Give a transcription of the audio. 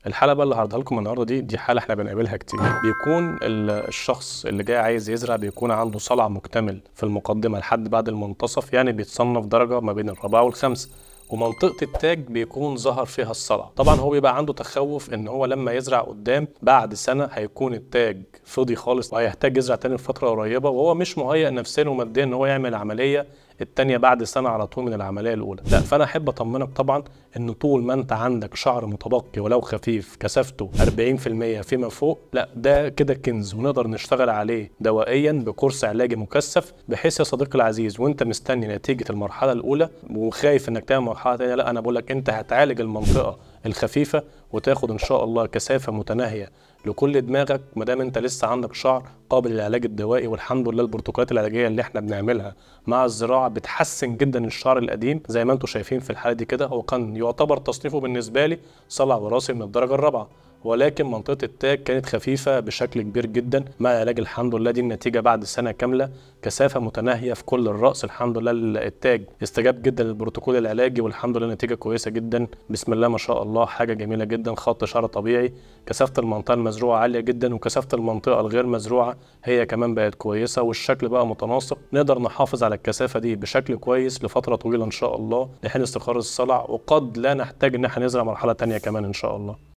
الحالة بقى اللي هعرضها لكم النهارده دي حالة احنا بنقابلها كتير. بيكون الشخص اللي جاي عايز يزرع بيكون عنده صلع مكتمل في المقدمة لحد بعد المنتصف، يعني بيتصنف درجة ما بين الرابعة والخامسة، ومنطقة التاج بيكون ظهر فيها الصلع. طبعا هو بيبقى عنده تخوف ان هو لما يزرع قدام بعد سنة هيكون التاج فضي خالص وهيحتاج يزرع تاني في فترة قريبة، وهو مش مهيأ نفسيا وماديا ان هو يعمل عملية التانية بعد سنة على طول من العملية الأولى. لا، فأنا أحب أطمنك طبعا إن طول ما أنت عندك شعر متبقي ولو خفيف كثافته 40% فيما فوق، لا ده كده كنز ونقدر نشتغل عليه دوائيا بكورس علاجي مكثف، بحيث يا صديقي العزيز وأنت مستني نتيجة المرحلة الأولى وخايف إنك تعمل مرحلة تانية، لا أنا بقول لك أنت هتعالج المنطقة الخفيفة وتاخد إن شاء الله كثافة متناهية لكل دماغك، ما دام انت لسه عندك شعر قابل للعلاج الدوائي. والحمد لله البروتوكولات العلاجيه اللي احنا بنعملها مع الزراعه بتحسن جدا الشعر القديم، زي ما انتم شايفين في الحاله دي كده. هو كان يعتبر تصنيفه بالنسبه لي صلع وراثي من الدرجه الرابعه، ولكن منطقه التاج كانت خفيفه بشكل كبير جدا مع العلاج. الحمد لله دي النتيجه بعد سنه كامله، كثافه متناهيه في كل الراس. الحمد لله التاج استجاب جدا للبروتوكول العلاجي، والحمد لله نتيجه كويسه جدا. بسم الله ما شاء الله، حاجه جميله جدا. خط شعر طبيعي، كثافه المنطقه المزروعه عاليه جدا، وكثافه المنطقه الغير مزروعه هي كمان بقت كويسه، والشكل بقى متناسق. نقدر نحافظ على الكثافه دي بشكل كويس لفتره طويله ان شاء الله لحين استقرار الصلع، وقد لا نحتاج ان احنا نزرع مرحله تانية كمان ان شاء الله.